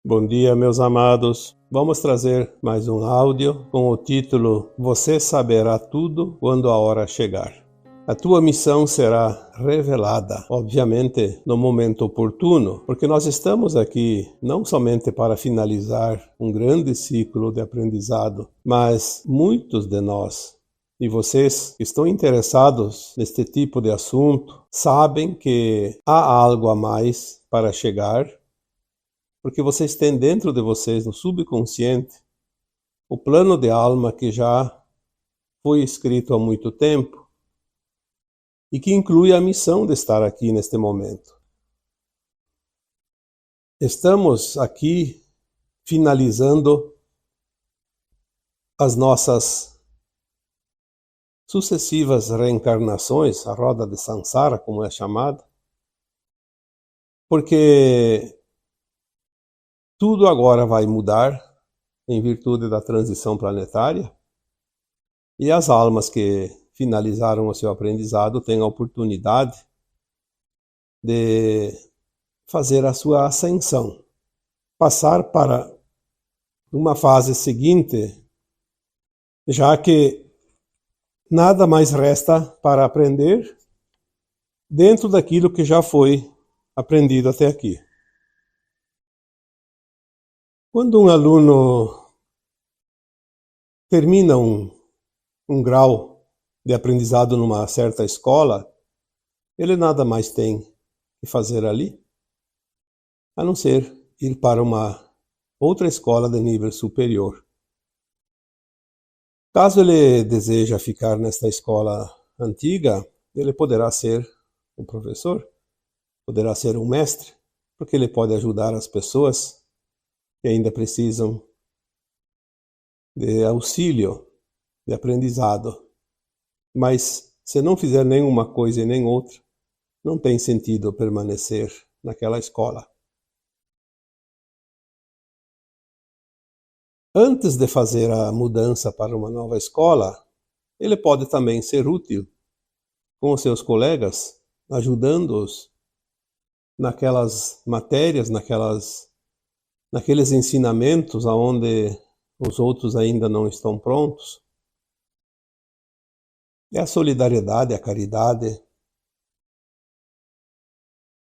Bom dia, meus amados. Vamos trazer mais um áudio com o título Você saberá tudo quando a hora chegar. A tua missão será revelada, obviamente, no momento oportuno, porque nós estamos aqui não somente para finalizar um grande ciclo de aprendizado, mas muitos de nós e vocês que estão interessados neste tipo de assunto sabem que há algo a mais para chegar, porque vocês têm dentro de vocês, no subconsciente, o plano de alma que já foi escrito há muito tempo e que inclui a missão de estar aqui neste momento. Estamos aqui finalizando as nossas sucessivas reencarnações, a roda de Sansara, como é chamada, porque tudo agora vai mudar em virtude da transição planetária e as almas que finalizaram o seu aprendizado têm a oportunidade de fazer a sua ascensão, passar para uma fase seguinte, já que nada mais resta para aprender dentro daquilo que já foi aprendido até aqui. Quando um aluno termina um grau de aprendizado numa certa escola, ele nada mais tem que fazer ali, a não ser ir para uma outra escola de nível superior. Caso ele deseja ficar nesta escola antiga, ele poderá ser um professor, poderá ser um mestre, porque ele pode ajudar as pessoas que ainda precisam de auxílio, de aprendizado. Mas se não fizer nenhuma coisa e nem outra, não tem sentido permanecer naquela escola. Antes de fazer a mudança para uma nova escola, ele pode também ser útil com os seus colegas, ajudando-os naquelas matérias, naqueles ensinamentos aonde os outros ainda não estão prontos. É a solidariedade, a caridade,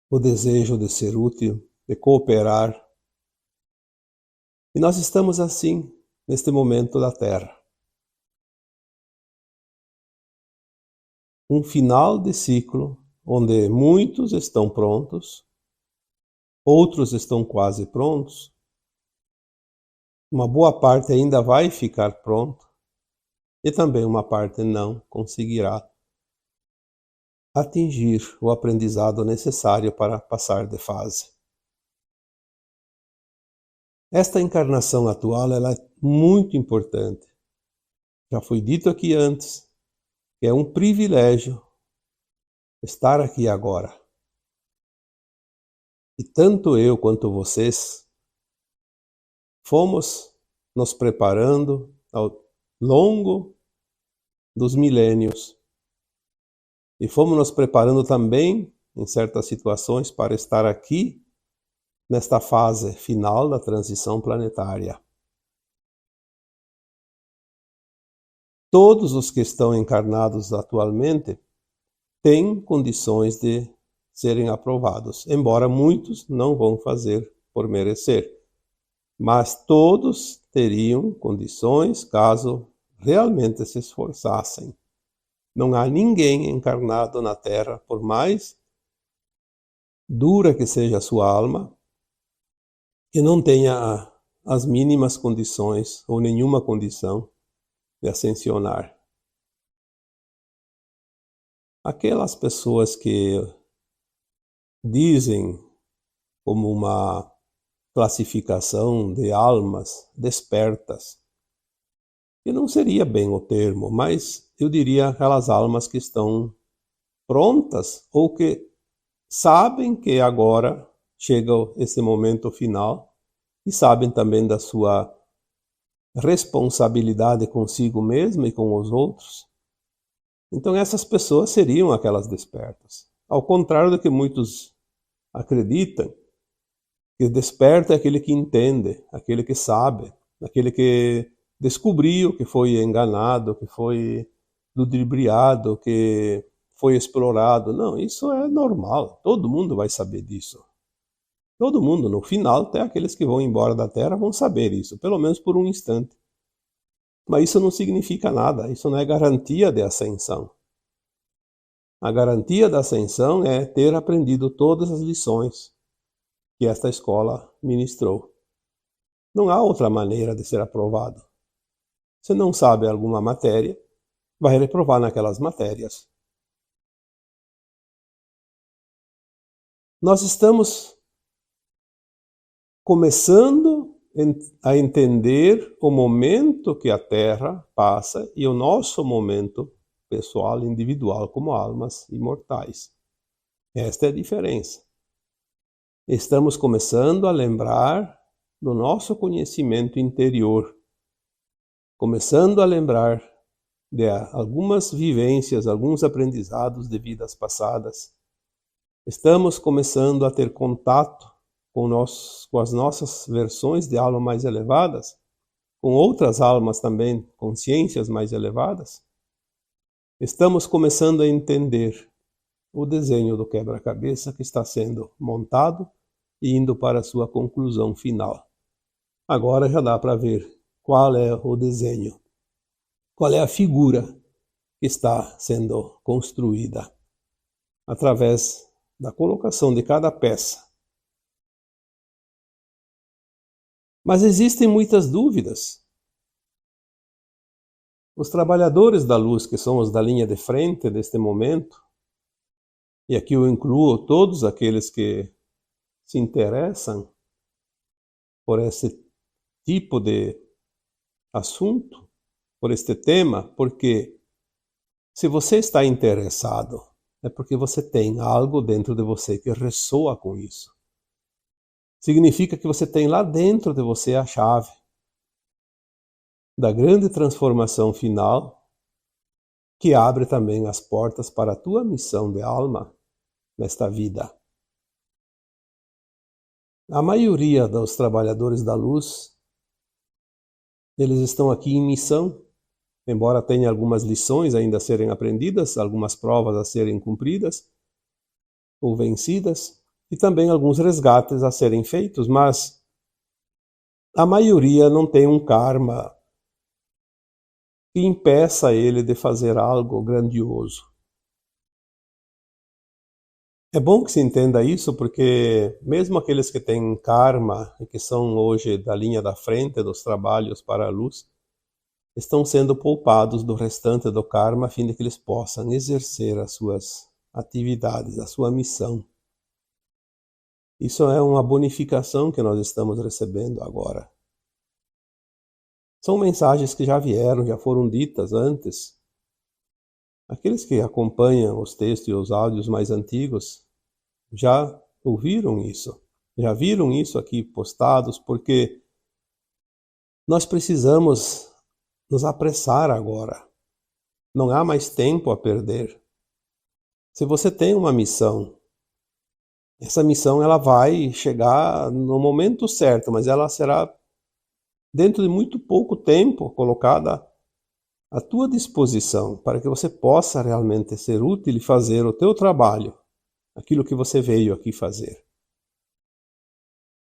o desejo de ser útil, de cooperar. E nós estamos assim, neste momento da Terra. Um final de ciclo, onde muitos estão prontos, outros estão quase prontos, uma boa parte ainda vai ficar pronto, e também uma parte não conseguirá atingir o aprendizado necessário para passar de fase. Esta encarnação atual ela é muito importante. Já foi dito aqui antes que é um privilégio estar aqui agora. E tanto eu quanto vocês fomos nos preparando ao longo dos milênios e fomos nos preparando também em certas situações para estar aqui nesta fase final da transição planetária. Todos os que estão encarnados atualmente têm condições de serem aprovados, embora muitos não vão fazer por merecer. Mas todos teriam condições caso realmente se esforçassem. Não há ninguém encarnado na Terra, por mais dura que seja a sua alma, que não tenha as mínimas condições ou nenhuma condição de ascensionar. Aquelas pessoas que dizem como uma classificação de almas despertas, que não seria bem o termo, mas eu diria aquelas almas que estão prontas ou que sabem que agora chega esse momento final e sabem também da sua responsabilidade consigo mesmo e com os outros. Então essas pessoas seriam aquelas despertas. Ao contrário do que muitos acreditam, Que desperta é aquele que entende, aquele que sabe, aquele que descobriu que foi enganado, que foi ludibriado, que foi explorado. Não, isso é normal, todo mundo vai saber disso. Todo mundo, no final, até aqueles que vão embora da Terra vão saber isso, pelo menos por um instante. Mas isso não significa nada, isso não é garantia de ascensão. A garantia da ascensão é ter aprendido todas as lições que esta escola ministrou. Não há outra maneira de ser aprovado. Se não sabe alguma matéria, vai reprovar naquelas matérias. Nós estamos começando a entender o momento que a Terra passa e o nosso momento pessoal, individual, como almas imortais. Esta é a diferença. Estamos começando a lembrar do nosso conhecimento interior, começando a lembrar de algumas vivências, alguns aprendizados de vidas passadas. Estamos começando a ter contato com as nossas versões de alma mais elevadas, com outras almas também, consciências mais elevadas. Estamos começando a entender o desenho do quebra-cabeça que está sendo montado e indo para a sua conclusão final. Agora já dá para ver qual é o desenho, qual é a figura que está sendo construída através da colocação de cada peça. Mas existem muitas dúvidas. Os trabalhadores da luz, que são os da linha de frente deste momento, e aqui eu incluo todos aqueles que se interessam por esse tipo de assunto, por este tema, porque se você está interessado, é porque você tem algo dentro de você que ressoa com isso. Significa que você tem lá dentro de você a chave da grande transformação final, que abre também as portas para a tua missão de alma nesta vida. A maioria dos trabalhadores da luz, eles estão aqui em missão, embora tenha algumas lições ainda a serem aprendidas, algumas provas a serem cumpridas ou vencidas, e também alguns resgates a serem feitos, mas a maioria não tem um karma que impeça ele de fazer algo grandioso. É bom que se entenda isso, porque mesmo aqueles que têm karma e que são hoje da linha da frente dos trabalhos para a luz, estão sendo poupados do restante do karma a fim de que eles possam exercer as suas atividades, a sua missão. Isso é uma bonificação que nós estamos recebendo agora. São mensagens que já vieram, já foram ditas antes. Aqueles que acompanham os textos e os áudios mais antigos já ouviram isso, já viram isso aqui postados, porque nós precisamos nos apressar agora. Não há mais tempo a perder. Se você tem uma missão, essa missão ela vai chegar no momento certo, mas ela será dentro de muito pouco tempo colocada à tua disposição para que você possa realmente ser útil e fazer o teu trabalho, aquilo que você veio aqui fazer.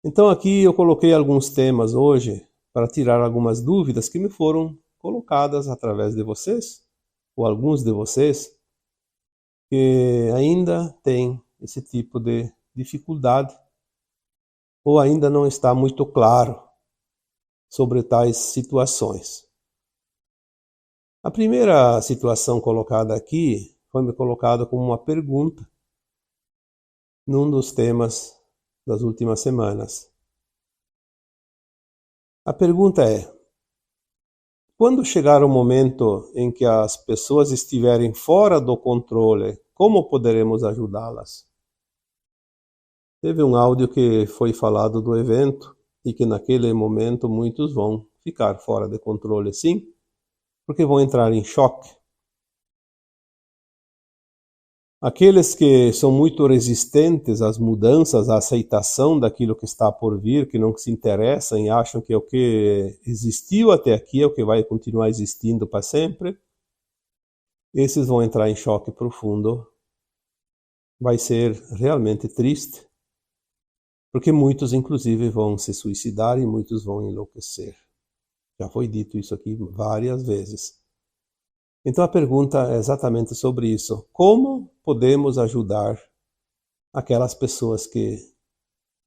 Então aqui eu coloquei alguns temas hoje para tirar algumas dúvidas que me foram colocadas através de vocês, ou alguns de vocês, que ainda têm esse tipo de dificuldade, ou ainda não está muito claro sobre tais situações. A primeira situação colocada aqui foi me colocada como uma pergunta num dos temas das últimas semanas. A pergunta é: quando chegar o momento em que as pessoas estiverem fora do controle, como poderemos ajudá-las? Teve um áudio que foi falado do evento e que naquele momento muitos vão ficar fora de controle, sim, porque vão entrar em choque. Aqueles que são muito resistentes às mudanças, à aceitação daquilo que está por vir, que não se interessam e acham que o que existiu até aqui é o que vai continuar existindo para sempre, esses vão entrar em choque profundo. Vai ser realmente triste, porque muitos, inclusive, vão se suicidar e muitos vão enlouquecer. Já foi dito isso aqui várias vezes. Então a pergunta é exatamente sobre isso. Como podemos ajudar aquelas pessoas que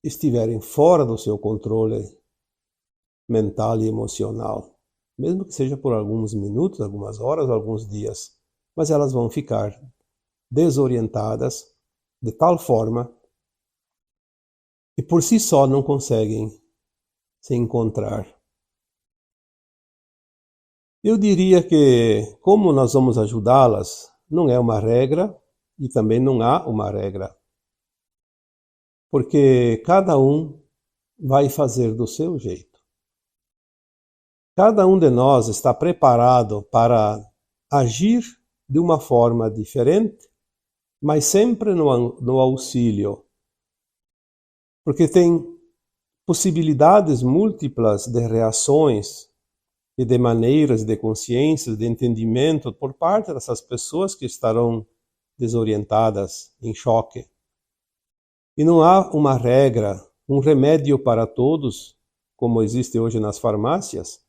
estiverem fora do seu controle mental e emocional? Mesmo que seja por alguns minutos, algumas horas, alguns dias. Mas elas vão ficar desorientadas de tal forma que por si só não conseguem se encontrar. Eu diria que como nós vamos ajudá-las não é uma regra e também não há uma regra. Porque cada um vai fazer do seu jeito. Cada um de nós está preparado para agir de uma forma diferente, mas sempre no auxílio. Porque tem possibilidades múltiplas de reações e de maneiras de consciência, de entendimento por parte dessas pessoas que estarão desorientadas, em choque. E não há uma regra, um remédio para todos, como existe hoje nas farmácias,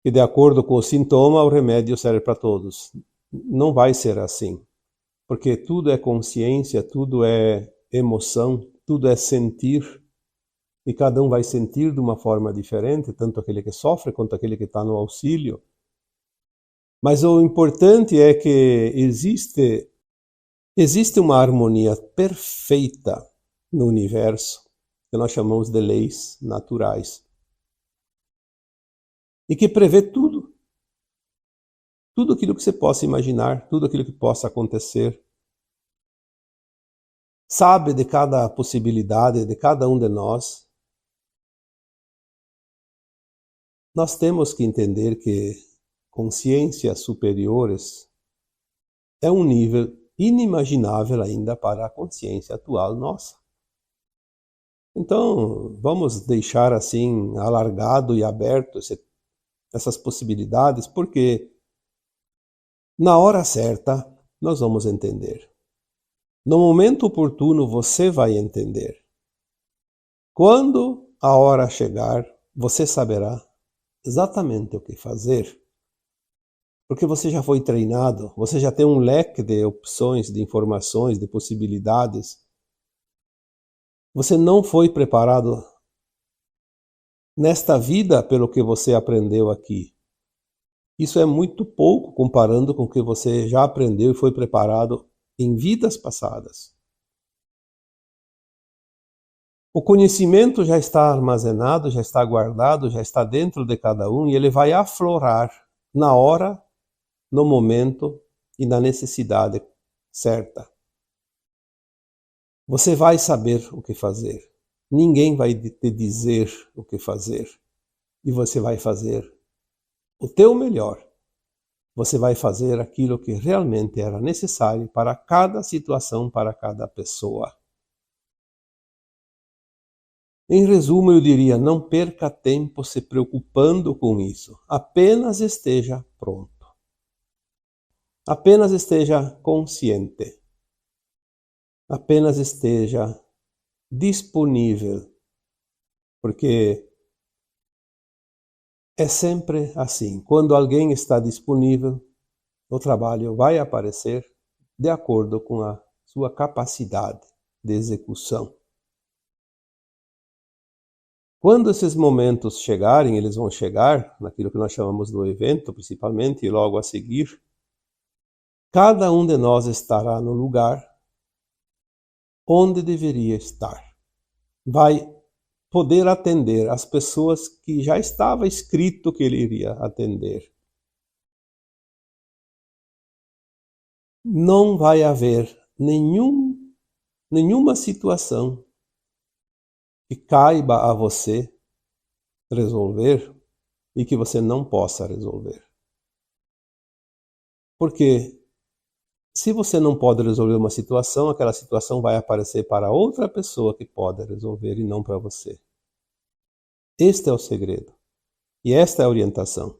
que de acordo com o sintoma o remédio serve para todos. Não vai ser assim, porque tudo é consciência, tudo é emoção, tudo é sentir. E cada um vai sentir de uma forma diferente, tanto aquele que sofre quanto aquele que está no auxílio. Mas o importante é que existe uma harmonia perfeita no universo, que nós chamamos de leis naturais, e que prevê tudo. Tudo aquilo que você possa imaginar, tudo aquilo que possa acontecer. Sabe de cada possibilidade, de cada um de nós. Nós temos que entender que consciências superiores é um nível inimaginável ainda para a consciência atual nossa. Então, vamos deixar assim alargado e aberto essas possibilidades, porque na hora certa nós vamos entender. No momento oportuno você vai entender. Quando a hora chegar, você saberá exatamente o que fazer, porque você já foi treinado, você já tem um leque de opções, de informações, de possibilidades. Você não foi preparado nesta vida pelo que você aprendeu aqui. Isso é muito pouco comparando com o que você já aprendeu e foi preparado em vidas passadas. O conhecimento já está armazenado, já está guardado, já está dentro de cada um e ele vai aflorar na hora, no momento e na necessidade certa. Você vai saber o que fazer. Ninguém vai te dizer o que fazer. E você vai fazer o teu melhor. Você vai fazer aquilo que realmente era necessário para cada situação, para cada pessoa. Em resumo, eu diria, não perca tempo se preocupando com isso. Apenas esteja pronto. Apenas esteja consciente. Apenas esteja disponível. Porque é sempre assim. Quando alguém está disponível, o trabalho vai aparecer de acordo com a sua capacidade de execução. Quando esses momentos chegarem, eles vão chegar naquilo que nós chamamos do evento, principalmente, e logo a seguir, cada um de nós estará no lugar onde deveria estar. Vai poder atender as pessoas que já estava escrito que ele iria atender. Não vai haver nenhuma situação que caiba a você resolver e que você não possa resolver. Porque Se você não pode resolver uma situação, aquela situação vai aparecer para outra pessoa que pode resolver e não para você. Este é o segredo. E esta é a orientação.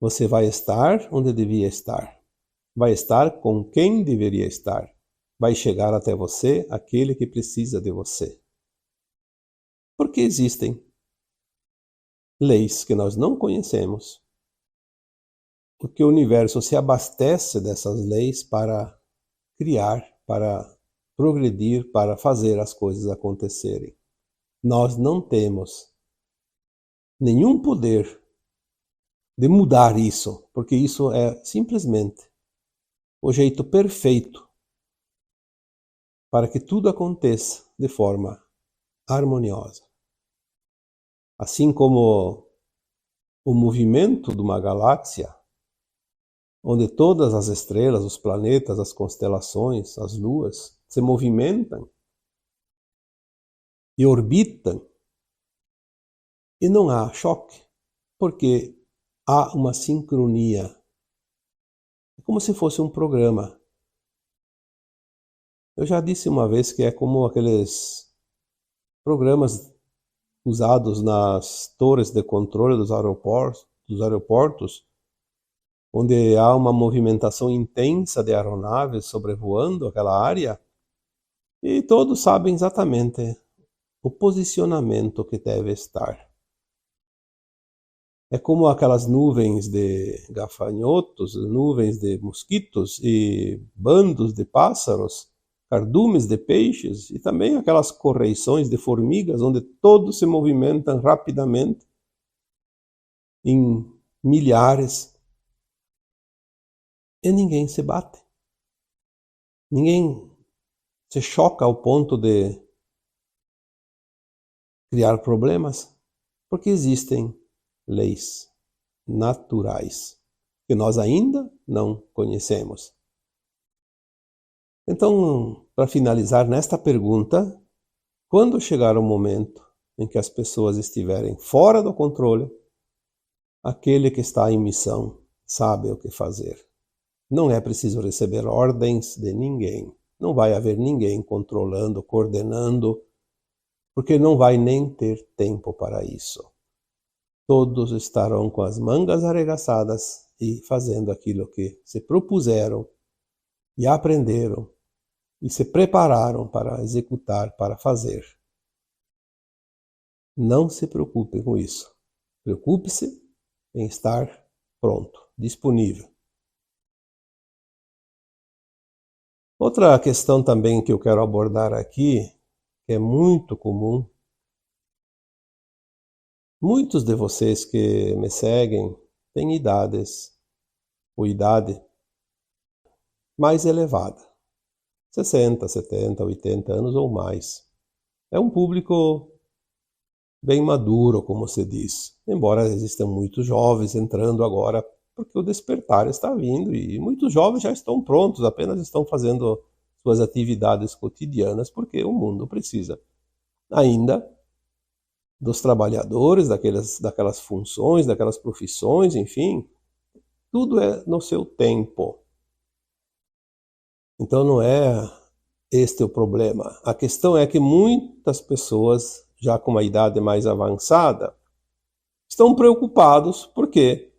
Você vai estar onde devia estar. Vai estar com quem deveria estar. Vai chegar até você aquele que precisa de você. Porque existem leis que nós não conhecemos. Porque o universo se abastece dessas leis para criar, para progredir, para fazer as coisas acontecerem. Nós não temos nenhum poder de mudar isso, porque isso é simplesmente o jeito perfeito para que tudo aconteça de forma harmoniosa. Assim como o movimento de uma galáxia, onde todas as estrelas, os planetas, as constelações, as luas se movimentam e orbitam, e não há choque, porque há uma sincronia. É como se fosse um programa. Eu já disse uma vez que é como aqueles programas usados nas torres de controle dos aeroportos, onde há uma movimentação intensa de aeronaves sobrevoando aquela área, e todos sabem exatamente o posicionamento que deve estar. É como aquelas nuvens de gafanhotos, nuvens de mosquitos e bandos de pássaros, cardumes de peixes e também aquelas correições de formigas, onde todos se movimentam rapidamente em milhares e ninguém se bate. Ninguém se choca ao ponto de criar problemas, porque existem leis naturais que nós ainda não conhecemos. Então, para finalizar nesta pergunta, quando chegar o momento em que as pessoas estiverem fora do controle, aquele que está em missão sabe o que fazer. Não é preciso receber ordens de ninguém. Não vai haver ninguém controlando, coordenando, porque não vai nem ter tempo para isso. Todos estarão com as mangas arregaçadas e fazendo aquilo que se propuseram e aprenderam e se prepararam para executar, para fazer. Não se preocupe com isso. Preocupe-se em estar pronto, disponível. Outra questão também que eu quero abordar aqui, que é muito comum. Muitos de vocês que me seguem têm idades ou idade mais elevada. 60, 70, 80 anos ou mais. É um público bem maduro, como se diz. Embora existam muitos jovens entrando agora, porque o despertar está vindo e muitos jovens já estão prontos, apenas estão fazendo suas atividades cotidianas, porque o mundo precisa ainda dos trabalhadores, daquelas funções, daquelas profissões, enfim. Tudo é no seu tempo. Então não é este o problema. A questão é que muitas pessoas, já com uma idade mais avançada, estão preocupados porque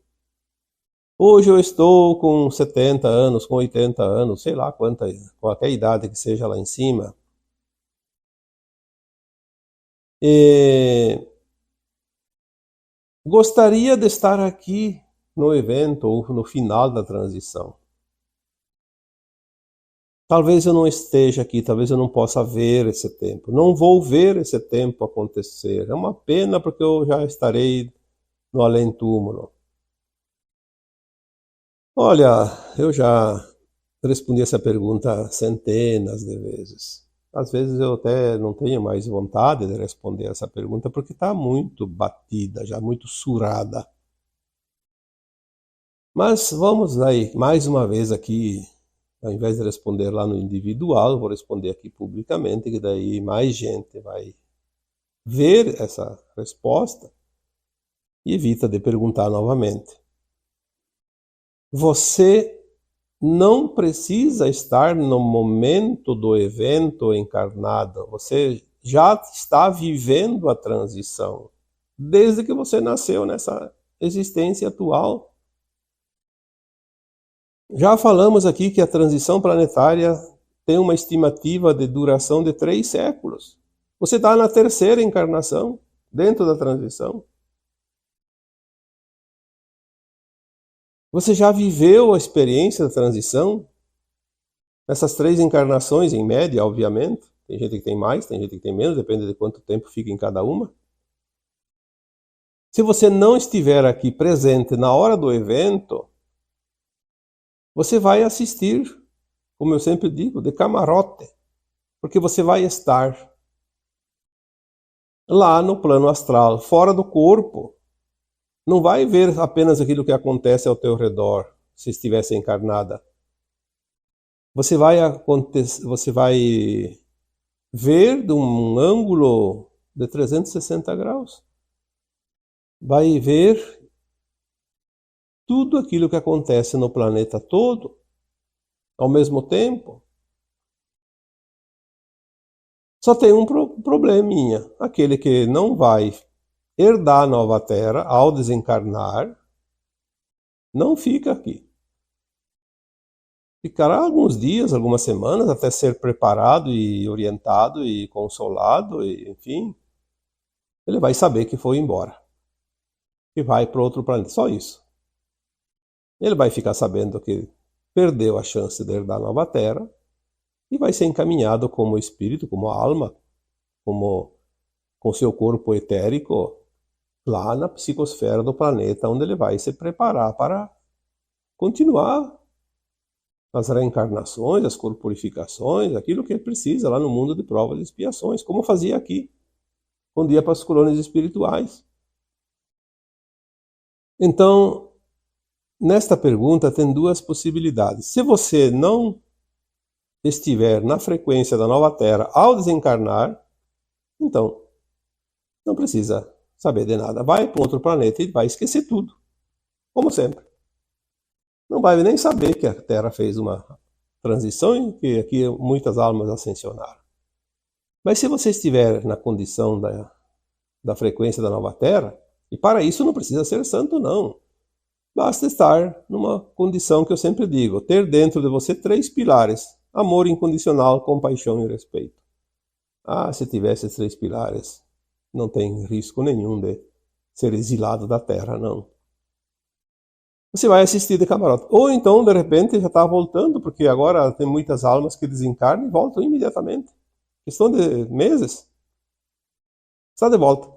hoje eu estou com 70 anos, com 80 anos, sei lá qualquer idade que seja lá em cima. E gostaria de estar aqui no evento ou no final da transição. Talvez eu não esteja aqui, talvez eu não possa ver esse tempo. Não vou ver esse tempo acontecer. É uma pena porque eu já estarei no além-túmulo. Olha, eu já respondi essa pergunta centenas de vezes. Às vezes eu até não tenho mais vontade de responder essa pergunta porque está muito batida, já muito surrada. Mas vamos aí, mais uma vez aqui, ao invés de responder lá no individual, eu vou responder aqui publicamente, que daí mais gente vai ver essa resposta e evita de perguntar novamente. Você não precisa estar no momento do evento encarnado. Você já está vivendo a transição, desde que você nasceu nessa existência atual. Já falamos aqui que a transição planetária tem uma estimativa de duração de 3 séculos. Você está na 3ª encarnação, dentro da transição. Você já viveu a experiência da transição? Essas 3 encarnações, em média, obviamente. Tem gente que tem mais, tem gente que tem menos, depende de quanto tempo fica em cada uma. Se você não estiver aqui presente na hora do evento, você vai assistir, como eu sempre digo, de camarote, porque você vai estar lá no plano astral, fora do corpo. Não vai ver apenas aquilo que acontece ao teu redor, se estivesse encarnada. Você vai ver de um ângulo de 360 graus. Vai ver tudo aquilo que acontece no planeta todo, ao mesmo tempo. Só tem um probleminha. Aquele que não vai herdar a nova Terra ao desencarnar, não fica aqui. Ficará alguns dias, algumas semanas, até ser preparado e orientado e consolado, e, enfim. Ele vai saber que foi embora. Que vai para outro planeta. Só isso. Ele vai ficar sabendo que perdeu a chance de herdar a nova Terra e vai ser encaminhado como espírito, como alma, com seu corpo etérico, lá na psicosfera do planeta, onde ele vai se preparar para continuar as reencarnações, as corporificações, aquilo que ele precisa lá no mundo de provas e expiações, como fazia aqui, quando ia para as colônias espirituais. Então, nesta pergunta tem 2 possibilidades. Se você não estiver na frequência da nova Terra ao desencarnar, então não precisa saber de nada. Vai para outro planeta e vai esquecer tudo, como sempre. Não vai nem saber que a Terra fez uma transição e que aqui muitas almas ascensionaram. Mas se você estiver na condição da frequência da nova Terra, e para isso não precisa ser santo, não. Basta estar numa condição que eu sempre digo, ter dentro de você 3 pilares: amor incondicional, compaixão e respeito. Se tivesse esses 3 pilares, não tem risco nenhum de ser exilado da Terra, não. Você vai assistir de camarote. Ou então, de repente, já está voltando, porque agora tem muitas almas que desencarnam e voltam imediatamente. Questão de meses, está de volta.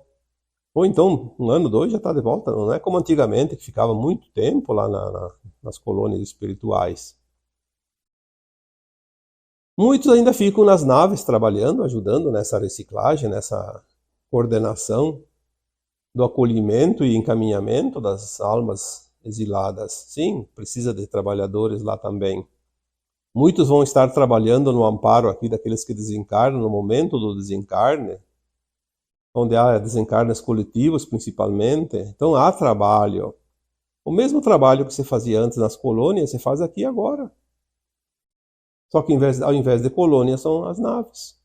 Ou então, 1 ano, 2, já está de volta. Não é como antigamente, que ficava muito tempo lá nas colônias espirituais. Muitos ainda ficam nas naves trabalhando, ajudando nessa reciclagem, nessa coordenação do acolhimento e encaminhamento das almas exiladas. Sim, precisa de trabalhadores lá também. Muitos vão estar trabalhando no amparo aqui daqueles que desencarnam, no momento do desencarne, onde há desencarnes coletivos principalmente. Então há trabalho. O mesmo trabalho que você fazia antes nas colônias, você faz aqui agora. Só que ao invés de colônias são as naves.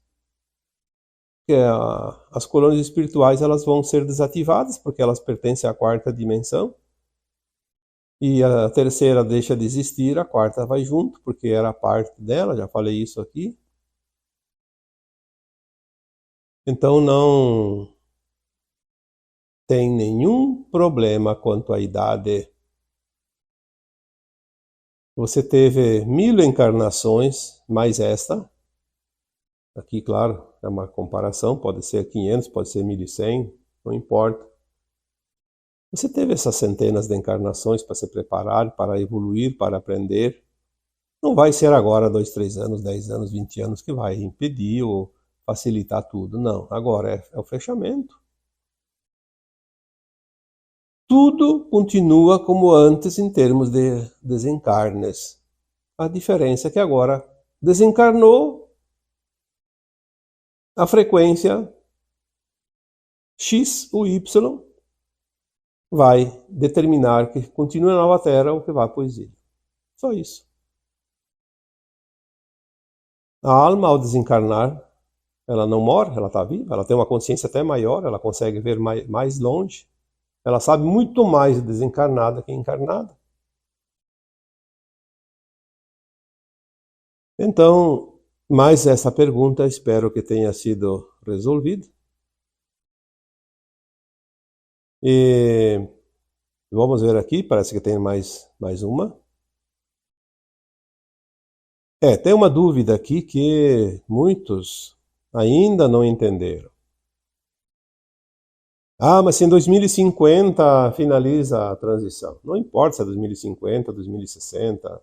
As colônias espirituais elas vão ser desativadas porque elas pertencem à 4ª dimensão. E a 3ª deixa de existir, a 4ª vai junto, porque era parte dela, já falei isso aqui. Então não tem nenhum problema quanto à idade. Você teve 1000 encarnações, mais esta. Aqui, claro, é uma comparação, pode ser 500, pode ser 1100, não importa. Você teve essas centenas de encarnações para se preparar, para evoluir, para aprender. Não vai ser agora 2, 3 anos, 10 anos, 20 anos que vai impedir ou facilitar tudo. Não, agora é o fechamento. Tudo continua como antes em termos de desencarnes. A diferença é que agora desencarnou, a frequência X ou Y vai determinar que continue na nova Terra ou que vá para o exílio. Só isso. A alma, ao desencarnar, ela não morre, ela está viva, ela tem uma consciência até maior, ela consegue ver mais longe, ela sabe muito mais desencarnada que encarnada. Então, mais essa pergunta espero que tenha sido resolvida. E vamos ver aqui, parece que tem mais uma. Tem uma dúvida aqui que muitos ainda não entenderam. Mas se em 2050 finaliza a transição. Não importa se é 2050, 2060.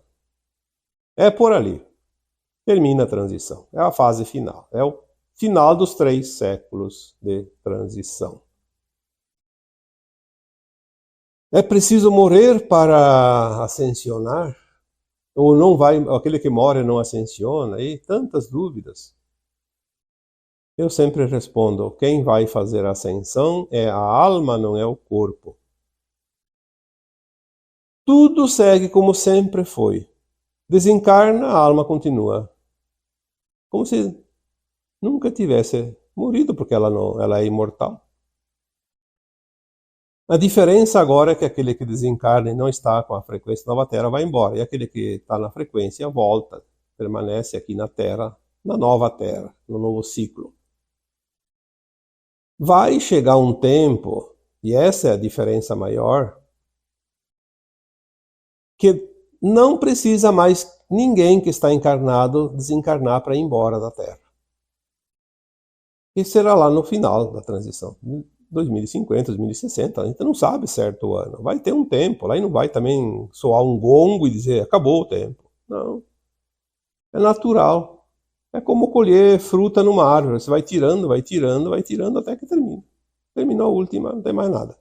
É por ali. Termina a transição. É a fase final. É o final dos 3 séculos de transição. É preciso morrer para ascensionar? Ou não vai, aquele que morre não ascensiona? E tantas dúvidas. Eu sempre respondo, quem vai fazer a ascensão é a alma, não é o corpo. Tudo segue como sempre foi. Desencarna, a alma continua. Como se nunca tivesse morrido, porque ela é imortal. A diferença agora é que aquele que desencarna e não está com a frequência nova Terra vai embora. E aquele que está na frequência volta, permanece aqui na Terra, na nova Terra, no novo ciclo. Vai chegar um tempo, e essa é a diferença maior, que não precisa mais ninguém que está encarnado desencarnar para ir embora da Terra. E será lá no final da transição, 2050, 2060, a gente não sabe certo o ano. Vai ter um tempo, lá e não vai também soar um gongo e dizer acabou o tempo. Não. É natural. É como colher fruta numa árvore. Você vai tirando, vai tirando, vai tirando até que termina. Terminou a última, não tem mais nada.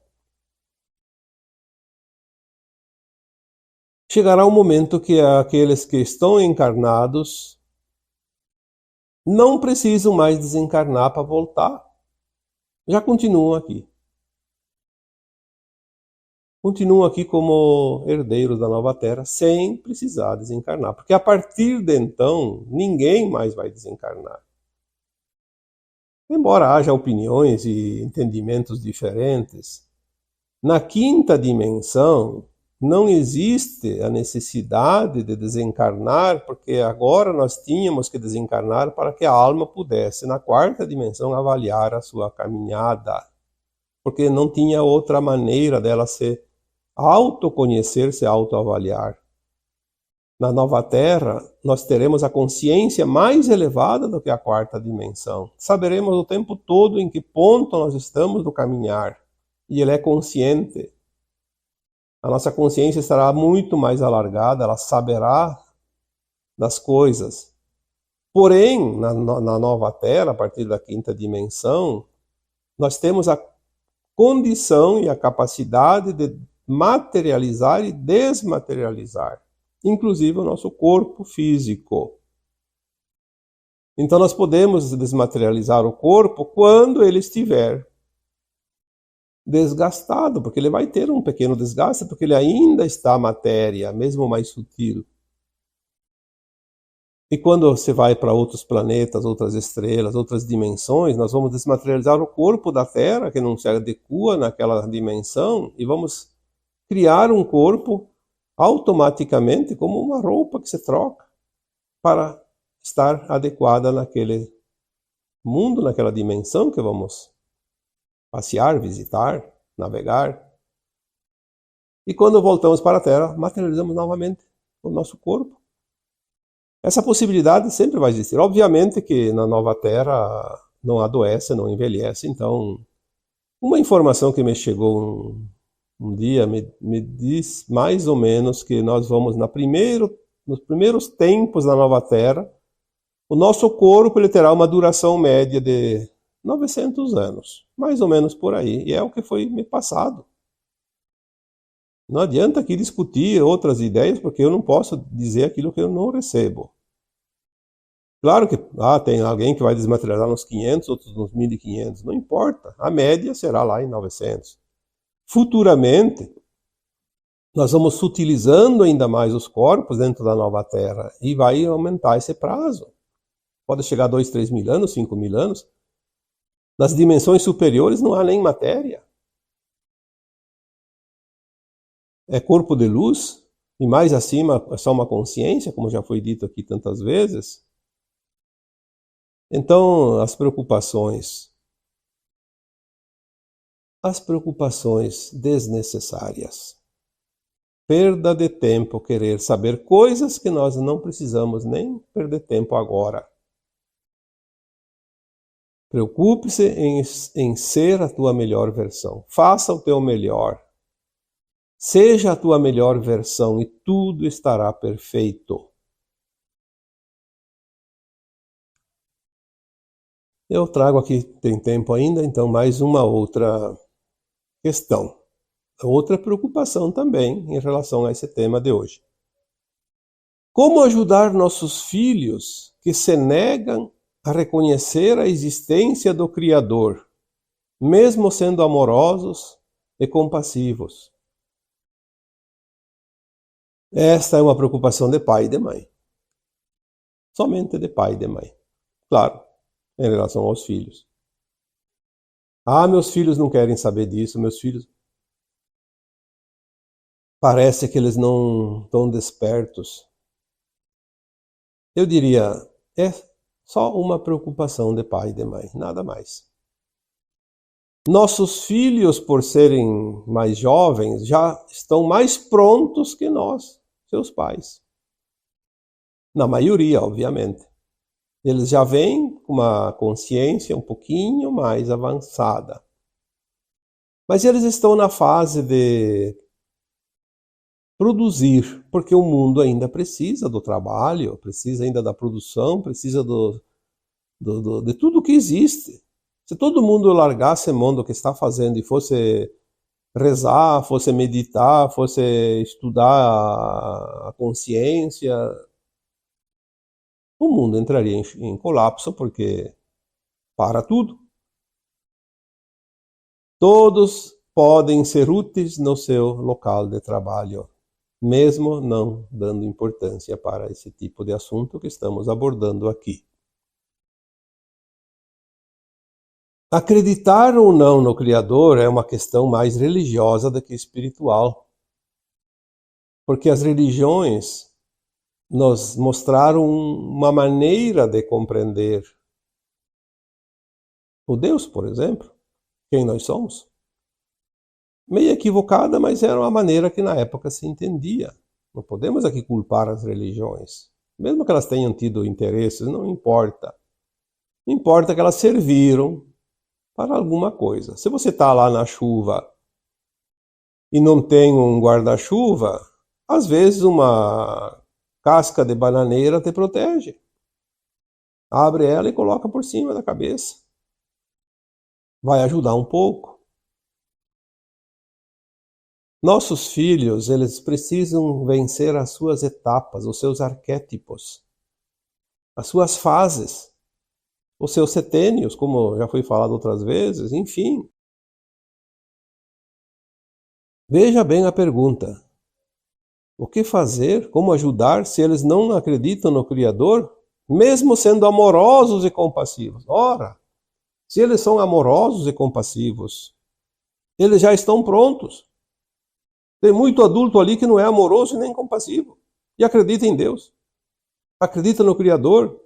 Chegará um momento que aqueles que estão encarnados não precisam mais desencarnar para voltar. Já continuam aqui. Continuam aqui como herdeiros da nova Terra, sem precisar desencarnar. Porque a partir de então, ninguém mais vai desencarnar. Embora haja opiniões e entendimentos diferentes, na quinta dimensão não existe a necessidade de desencarnar, porque agora nós tínhamos que desencarnar para que a alma pudesse, na quarta dimensão, avaliar a sua caminhada. Porque não tinha outra maneira dela se autoconhecer, se autoavaliar. Na nova Terra, nós teremos a consciência mais elevada do que a quarta dimensão. Saberemos o tempo todo em que ponto nós estamos no caminhar. E ele é consciente. A nossa consciência estará muito mais alargada, ela saberá das coisas. Porém, na nova Terra, a partir da quinta dimensão, nós temos a condição e a capacidade de materializar e desmaterializar, inclusive o nosso corpo físico. Então nós podemos desmaterializar o corpo quando ele estiver desgastado, porque ele vai ter um pequeno desgaste, porque ele ainda está matéria, mesmo mais sutil. E quando você vai para outros planetas, outras estrelas, outras dimensões, nós vamos desmaterializar o corpo da Terra, que não se adequa naquela dimensão, e vamos criar um corpo automaticamente como uma roupa que se troca para estar adequada naquele mundo, naquela dimensão que vamos passear, visitar, navegar. E quando voltamos para a Terra, materializamos novamente o nosso corpo. Essa possibilidade sempre vai existir. Obviamente que na nova Terra não adoece, não envelhece. Então, uma informação que me chegou um dia me diz mais ou menos que nós vamos nos primeiros tempos da nova Terra, o nosso corpo ele terá uma duração média de 900 anos, mais ou menos por aí, e é o que foi me passado. Não adianta aqui discutir outras ideias, porque eu não posso dizer aquilo que eu não recebo. Claro que tem alguém que vai desmaterializar nos 500, outros nos 1500, não importa, a média será lá em 900. Futuramente, nós vamos sutilizando ainda mais os corpos dentro da nova Terra, e vai aumentar esse prazo. pode chegar a 2, 3 mil anos, 5 mil anos. Nas dimensões superiores não há nem matéria. É corpo de luz, e mais acima é só uma consciência, como já foi dito aqui tantas vezes. Então, as preocupações desnecessárias. Perda de tempo querer saber coisas que nós não precisamos nem perder tempo agora. Preocupe-se em ser a tua melhor versão. Faça o teu melhor. Seja a tua melhor versão e tudo estará perfeito. Eu trago aqui, tem tempo ainda, então mais uma outra questão. Outra preocupação também em relação a esse tema de hoje. Como ajudar nossos filhos que se negam a reconhecer a existência do Criador, mesmo sendo amorosos e compassivos? Esta é uma preocupação de pai e de mãe. Somente de pai e de mãe. Claro, em relação aos filhos. Ah, meus filhos não querem saber disso, meus filhos... Parece que eles não estão despertos. Eu diria, é só uma preocupação de pai e de mãe, nada mais. Nossos filhos, por serem mais jovens, já estão mais prontos que nós, seus pais. Na maioria, obviamente. Eles já vêm com uma consciência um pouquinho mais avançada. Mas eles estão na fase de produzir, porque o mundo ainda precisa do trabalho, precisa ainda da produção, precisa de tudo que existe. Se todo mundo largasse a mão do que está fazendo e fosse rezar, fosse meditar, fosse estudar a consciência, o mundo entraria em colapso, porque para tudo. Todos podem ser úteis no seu local de trabalho, mesmo não dando importância para esse tipo de assunto que estamos abordando aqui. Acreditar ou não no Criador é uma questão mais religiosa do que espiritual. Porque as religiões nos mostraram uma maneira de compreender o Deus, por exemplo, quem nós somos. Meio equivocada, mas era uma maneira que na época se entendia. Não podemos aqui culpar as religiões. Mesmo que elas tenham tido interesses, não importa. Importa que elas serviram para alguma coisa. Se você está lá na chuva e não tem um guarda-chuva, às vezes uma casca de bananeira te protege. Abre ela e coloca por cima da cabeça. Vai ajudar um pouco. Nossos filhos, eles precisam vencer as suas etapas, os seus arquétipos, as suas fases, os seus setênios, como já foi falado outras vezes, enfim. Veja bem a pergunta. O que fazer, como ajudar, se eles não acreditam no Criador, mesmo sendo amorosos e compassivos? Ora, se eles são amorosos e compassivos, eles já estão prontos. Tem muito adulto ali que não é amoroso e nem compassivo. E acredita em Deus. Acredita no Criador.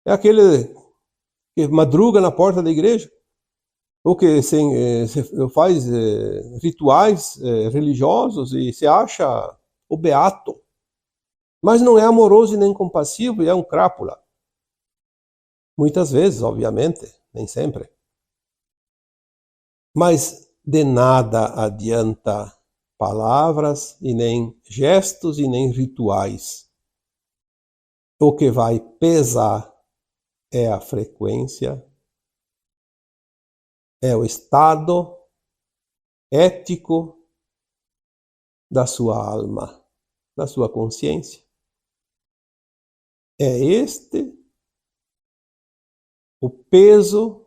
É aquele que madruga na porta da igreja. Ou que faz rituais religiosos e se acha o beato. Mas não é amoroso e nem compassivo e é um crápula. Muitas vezes, obviamente, nem sempre. Mas de nada adianta palavras e nem gestos e nem rituais. O que vai pesar é a frequência, é o estado ético da sua alma, da sua consciência. É este o peso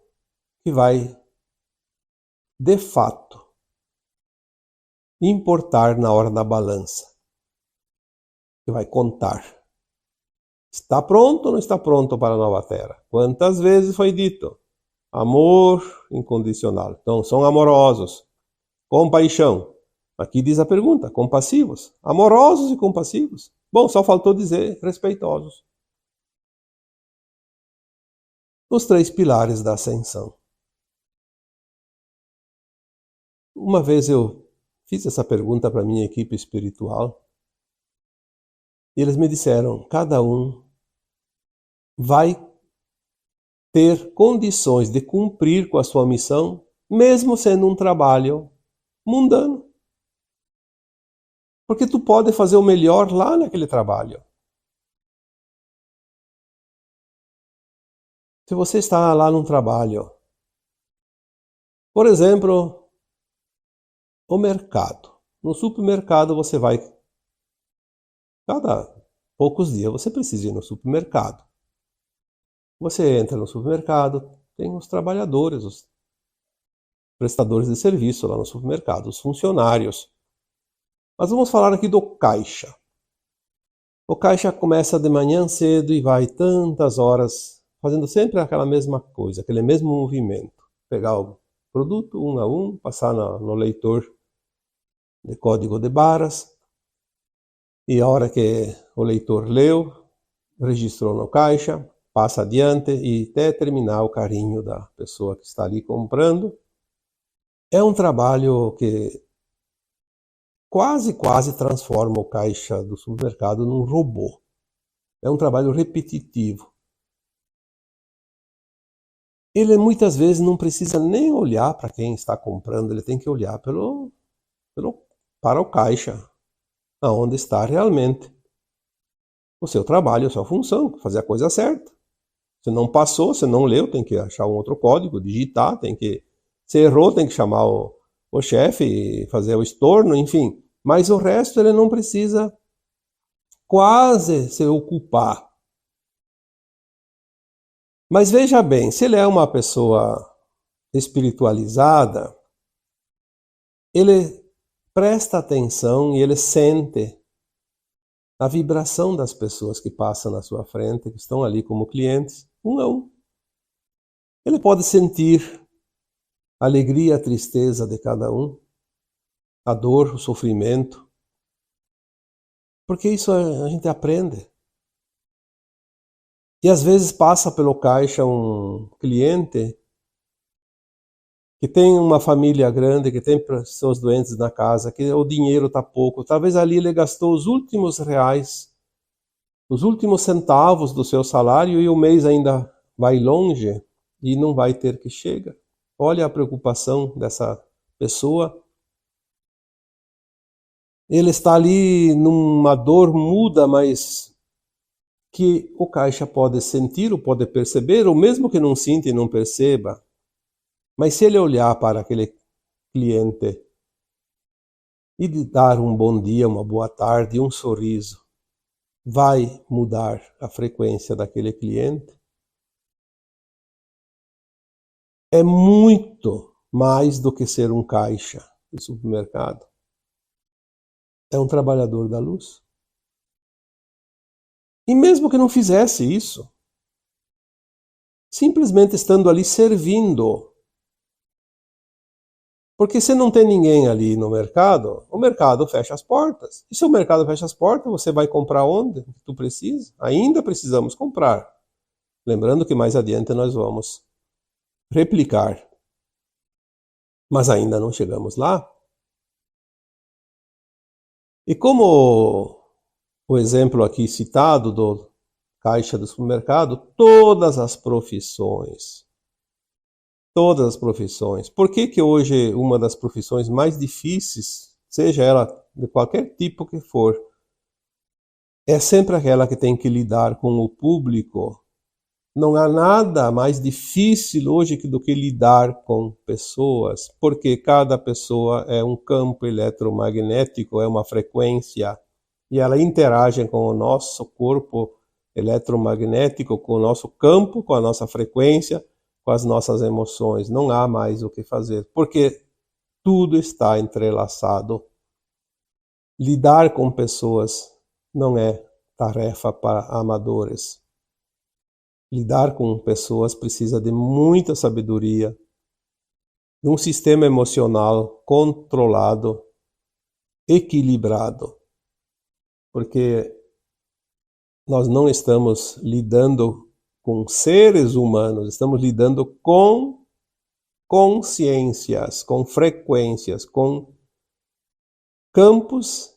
que vai, de fato, importar na hora da balança, que vai contar. Está pronto ou não está pronto para a nova terra? Quantas vezes foi dito? Amor incondicional. Então, são amorosos. Compaixão. Aqui diz a pergunta, compassivos. Amorosos e compassivos. Bom, só faltou dizer respeitosos. Os 3 pilares da ascensão. Uma vez eu fiz essa pergunta para a minha equipe espiritual e eles me disseram, cada um vai ter condições de cumprir com a sua missão, mesmo sendo um trabalho mundano. Porque tu pode fazer o melhor lá naquele trabalho. Se você está lá num trabalho, por exemplo, o mercado. No supermercado você vai, cada poucos dias você precisa ir no supermercado. Você entra no supermercado, tem os trabalhadores, os prestadores de serviço lá no supermercado, os funcionários. Mas vamos falar aqui do caixa. O caixa começa de manhã cedo e vai tantas horas, fazendo sempre aquela mesma coisa, aquele mesmo movimento. Pegar o produto um a um, passar no leitor de código de barras, e a hora que o leitor leu, registrou no caixa, passa adiante e até terminar o carinho da pessoa que está ali comprando. É um trabalho que quase transforma o caixa do supermercado num robô. É um trabalho repetitivo. Ele muitas vezes não precisa nem olhar para quem está comprando, ele tem que olhar para o caixa, aonde está realmente o seu trabalho, a sua função, fazer a coisa certa. Se não passou, se não leu, tem que achar um outro código, digitar, se errou, tem que chamar o chefe, fazer o estorno, enfim. Mas o resto ele não precisa quase se ocupar. Mas veja bem, se ele é uma pessoa espiritualizada, ele presta atenção e ele sente a vibração das pessoas que passam na sua frente, que estão ali como clientes, um a um. Ele pode sentir a alegria, a tristeza de cada um, a dor, o sofrimento, porque isso a gente aprende. E às vezes passa pelo caixa um cliente que tem uma família grande, que tem pessoas doentes na casa, que o dinheiro está pouco, talvez ali ele gastou os últimos reais, os últimos centavos do seu salário e o mês ainda vai longe e não vai ter que chegar. Olha a preocupação dessa pessoa. Ele está ali numa dor muda, mas que o caixa pode sentir ou pode perceber, ou mesmo que não sinta e não perceba. Mas se ele olhar para aquele cliente e lhe dar um bom dia, uma boa tarde, um sorriso, vai mudar a frequência daquele cliente? É muito mais do que ser um caixa de supermercado. É um trabalhador da luz. E mesmo que não fizesse isso, simplesmente estando ali servindo. Porque se não tem ninguém ali no mercado, o mercado fecha as portas. E se o mercado fecha as portas, você vai comprar onde tu precisa? Ainda precisamos comprar. Lembrando que mais adiante nós vamos replicar. Mas ainda não chegamos lá. E como o exemplo aqui citado do caixa do supermercado, todas as profissões. Por que hoje uma das profissões mais difíceis, seja ela de qualquer tipo que for, é sempre aquela que tem que lidar com o público? Não há nada mais difícil hoje do que lidar com pessoas, porque cada pessoa é um campo eletromagnético, é uma frequência, e ela interage com o nosso corpo eletromagnético, com o nosso campo, com a nossa frequência, com as nossas emoções. Não há mais o que fazer, porque tudo está entrelaçado. Lidar com pessoas não é tarefa para amadores. Lidar com pessoas precisa de muita sabedoria, de um sistema emocional controlado, equilibrado, porque nós não estamos lidando com seres humanos, estamos lidando com consciências, com frequências, com campos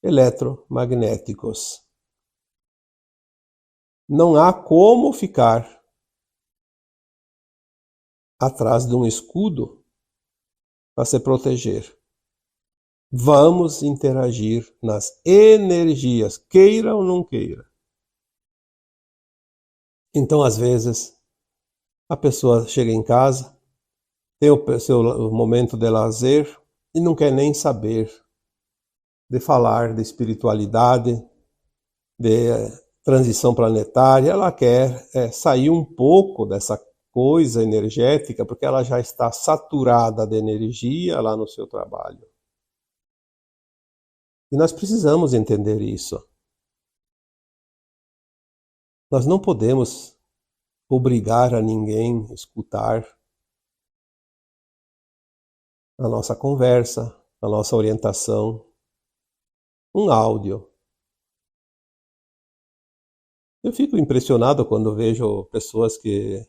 eletromagnéticos. Não há como ficar atrás de um escudo para se proteger. Vamos interagir nas energias, queira ou não queira. Então, às vezes, a pessoa chega em casa, tem o seu momento de lazer e não quer nem saber de falar de espiritualidade, de transição planetária. Ela quer sair um pouco dessa coisa energética, porque ela já está saturada de energia lá no seu trabalho. E nós precisamos entender isso. Nós não podemos obrigar a ninguém a escutar a nossa conversa, a nossa orientação, um áudio. Eu fico impressionado quando vejo pessoas que...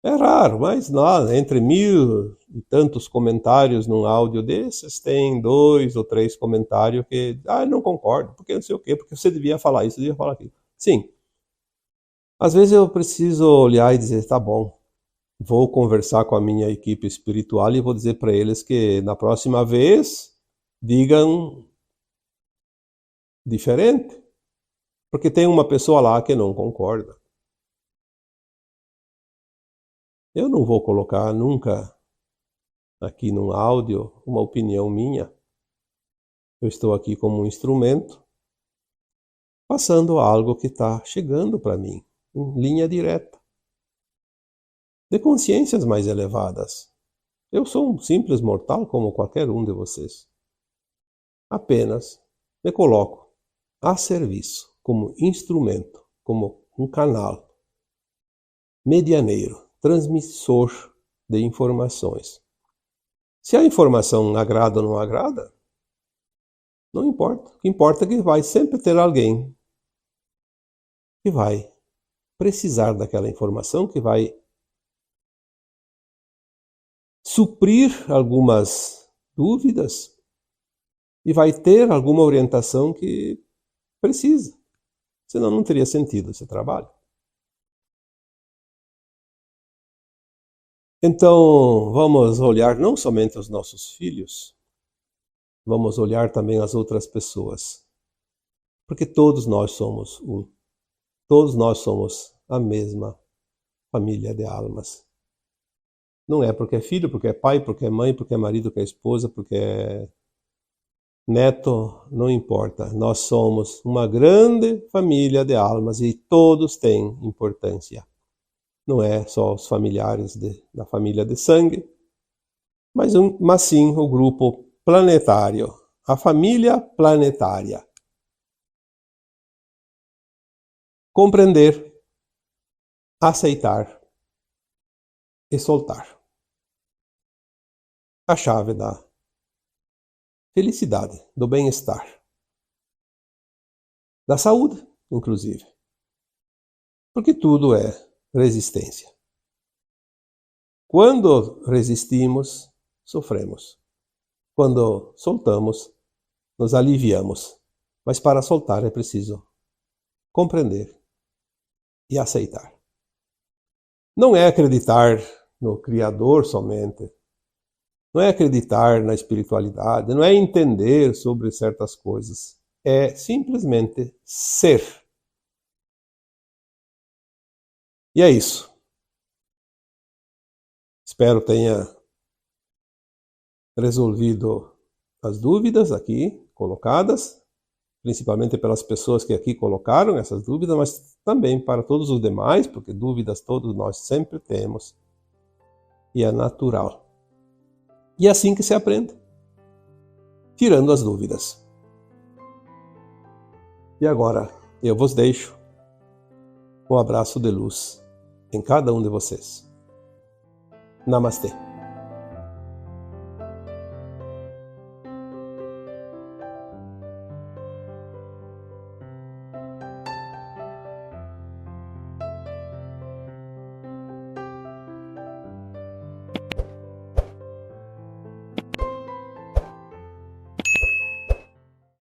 É raro, mas não, entre 1000 e tantos comentários num áudio desses, tem 2 ou 3 comentários que... eu não concordo, porque não sei o quê, porque você devia falar isso, você devia falar aquilo. Sim. Às vezes eu preciso olhar e dizer, tá bom, vou conversar com a minha equipe espiritual e vou dizer para eles que na próxima vez digam diferente, porque tem uma pessoa lá que não concorda. Eu não vou colocar nunca aqui num áudio uma opinião minha. Eu estou aqui como um instrumento, passando algo que está chegando para mim, em linha direta, de consciências mais elevadas. Eu sou um simples mortal como qualquer um de vocês. Apenas me coloco a serviço, como instrumento, como um canal, medianeiro, transmissor de informações. Se a informação agrada ou não agrada, não importa. O que importa é que vai sempre ter alguém que vai precisar daquela informação, que vai suprir algumas dúvidas e vai ter alguma orientação que precisa. Senão não teria sentido esse trabalho. Então, vamos olhar não somente os nossos filhos, vamos olhar também as outras pessoas. Porque todos nós somos um. Todos nós somos a mesma família de almas. Não é porque é filho, porque é pai, porque é mãe, porque é marido, porque é esposa, porque é neto, não importa. Nós somos uma grande família de almas e todos têm importância. Não é só os familiares da família de sangue, mas sim o grupo planetário, a família planetária. Compreender, aceitar e soltar. A chave da felicidade, do bem-estar, da saúde, inclusive. Porque tudo é resistência. Quando resistimos, sofremos. Quando soltamos, nos aliviamos. Mas para soltar é preciso compreender e aceitar. Não é acreditar no Criador somente. Não é acreditar na espiritualidade, não é entender sobre certas coisas. É simplesmente ser. E é isso. Espero tenha resolvido as dúvidas aqui colocadas, principalmente pelas pessoas que aqui colocaram essas dúvidas, mas também para todos os demais, porque dúvidas todos nós sempre temos. E é natural. E é assim que se aprende, tirando as dúvidas. E agora, Eu vos deixo um abraço de luz em cada um de vocês. Namastê.